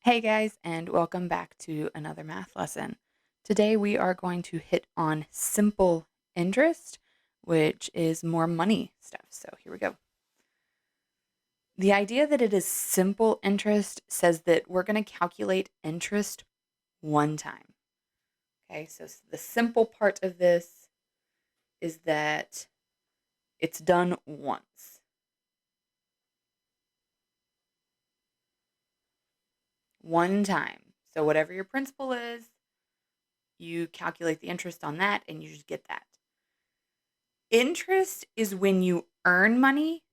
Hey guys, and welcome back to another math lesson. Today we are going to hit on simple interest, which is more money stuff. So here we go. The idea that it is simple interest says that we're going to calculate interest one time. Okay, so the simple part of this is that it's done once. One time. So whatever your principal is, you calculate the interest on that and you just get that. Interest is when you earn money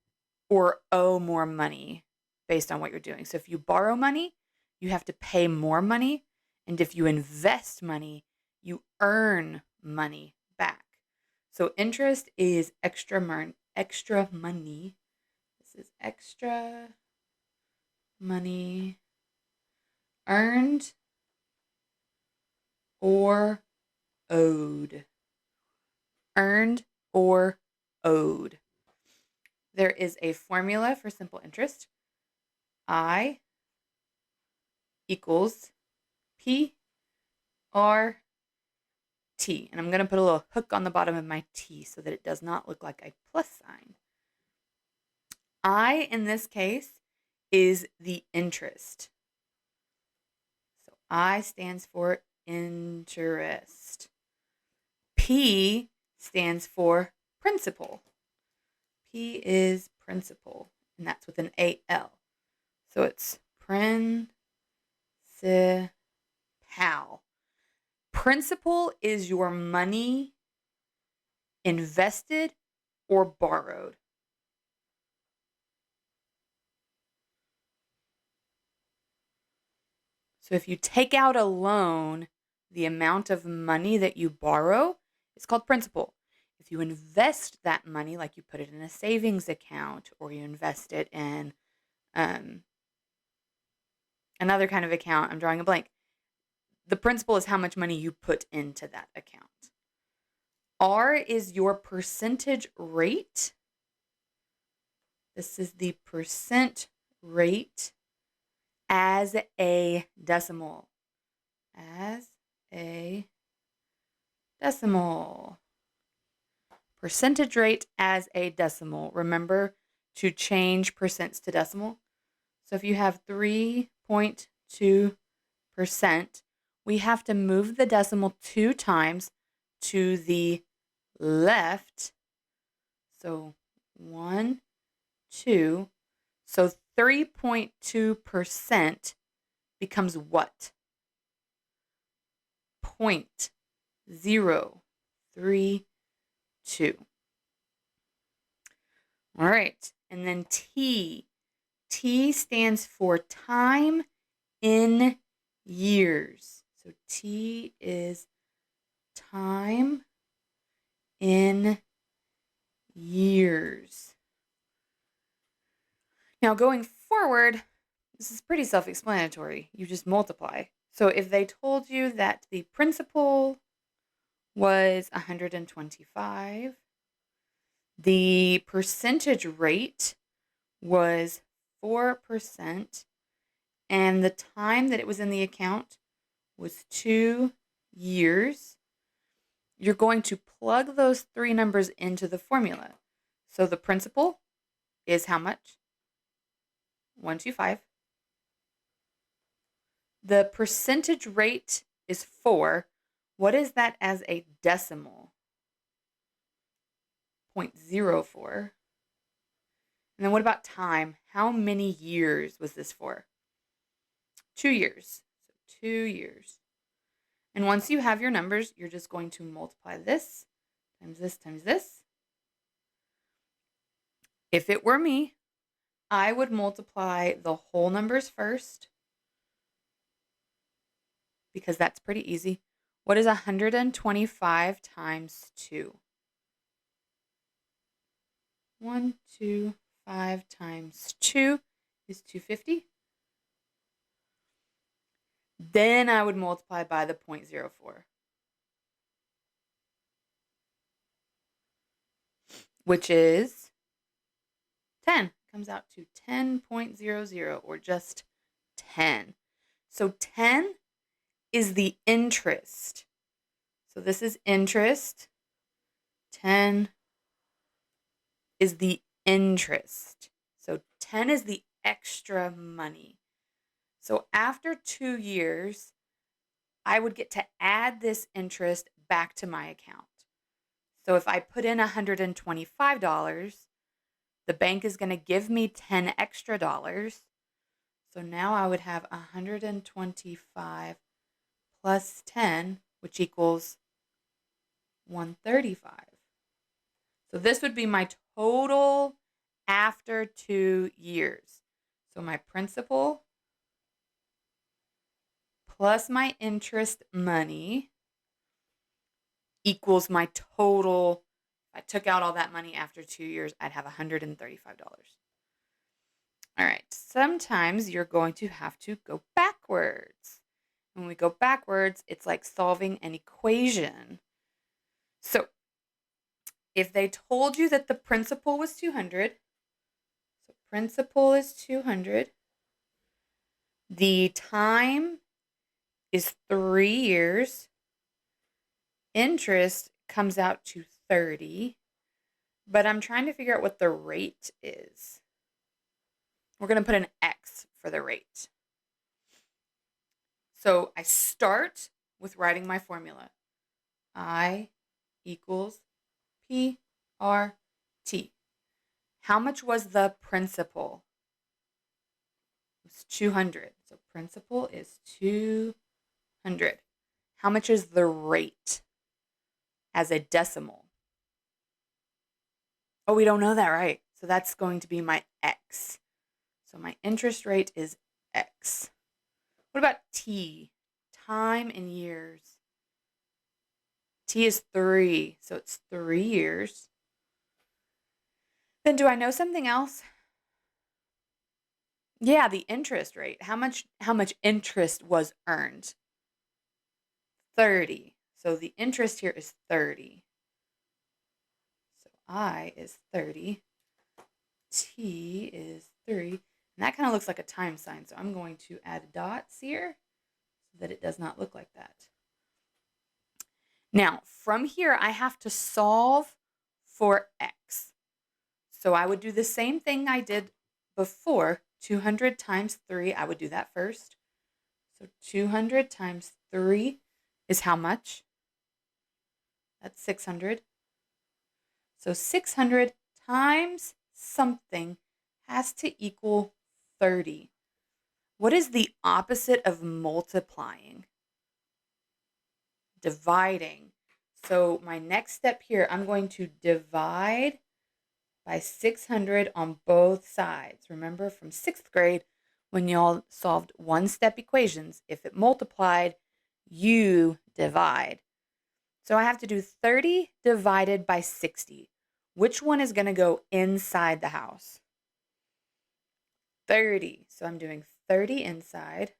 or owe more money based on what you're doing. So if you borrow money, you have to pay more money. And if you invest money, you earn money back. So interest is extra money. This is extra money earned or owed. Earned or owed. There is a formula for simple interest. I equals P R T. And I'm going to put a little hook on the bottom of my T so that it does not look like a plus sign. I, in this case, is the interest. So I stands for interest. P stands for principal. P is principal, and that's with an A-L. So it's principal. Principal is your money invested or borrowed. So if you take out a loan, the amount of money that you borrow is called principal. If you invest that money, like you put it in a savings account or you invest it in um, another kind of account, I'm drawing a blank. The principal is how much money you put into that account. R is your percentage rate. This is the percent rate as a decimal. As a decimal. Percentage rate as a decimal. Remember to change percents to decimal. So if you have 3.2%, we have to move the decimal 2 times to the left. So 1, 2. So 3.2% becomes what? 0.032. All right. And then T. T stands for time in years. So T is time in years. Now, going forward, this is pretty self-explanatory. You just multiply. So if they told you that the principal was 125, the percentage rate was 4%, and the time that it was in the account was 2 years, you're going to plug those 3 numbers into the formula. So the principal is how much? 125. The percentage rate is 4. What is that as a decimal? 0.04. And then what about time? How many years was this for? 2 years. So 2 years. And once you have your numbers, you're just going to multiply this times this times this. If it were me, I would multiply the whole numbers first because that's pretty easy. What is 125 times 2? 125 times 2 is 250. Then I would multiply by the 0.04, which is 10. Comes out to 10.00 or just 10. So 10 is the interest. So this is interest. 10 is the interest. So 10 is the extra money. So after 2 years, I would get to add this interest back to my account. So if I put in $125, the bank is going to give me 10 extra dollars. So now I would have 125 plus 10, which equals 135. So this would be my total after 2 years. So my principal plus my interest money equals my total. If I took out all that money after 2 years, I'd have $135. All right, sometimes you're going to have to go backwards. When we go backwards, it's like solving an equation. So if they told you that the principal was 200, so principal is 200, the time is 3 years, interest comes out to 30, but I'm trying to figure out what the rate is. We're going to put an X for the rate. So I start with writing my formula. I equals PRT. How much was the principal? It was 200. So principal is 200. How much is the rate as a decimal? Oh, we don't know that, right? So that's going to be my X. So my interest rate is X. What about T? Time in years. T is 3, so it's 3 years. Then do I know something else? Yeah, the interest rate. How much interest was earned? 30. So the interest here is 30. So I is 30. T is 3. And that kind of looks like a time sign. So I'm going to add dots here so that it does not look like that. Now, from here, I have to solve for X. So I would do the same thing I did before. 200 times 3, I would do that first. So 200 times 3 is how much? That's 600. So 600 times something has to equal 30. What is the opposite of multiplying? Dividing. So my next step here, I'm going to divide by 600 on both sides. Remember from 6th grade when y'all solved one-step equations, if it multiplied, you divide. So I have to do 30 divided by 60. Which one is going to go inside the house? 30. So I'm doing 30 inside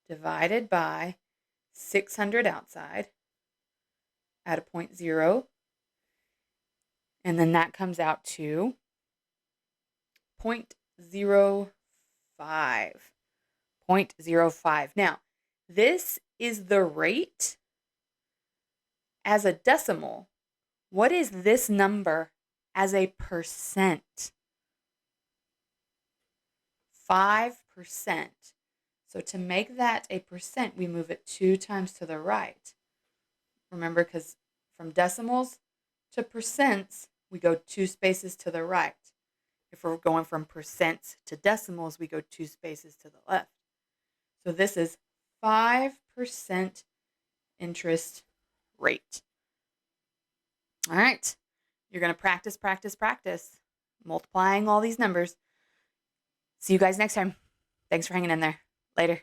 divided by 600 outside at a 0.0. And then that comes out to 0.05. 0.05. Now, this is the rate as a decimal. What is this number as a percent? 5%. So to make that a percent, we move it 2 times to the right. Remember, because from decimals to percents, we go 2 spaces to the right. If we're going from percents to decimals, we go 2 spaces to the left. So this is 5% interest rate. All right. You're going to practice, multiplying all these numbers. See you guys next time. Thanks for hanging in there. Later.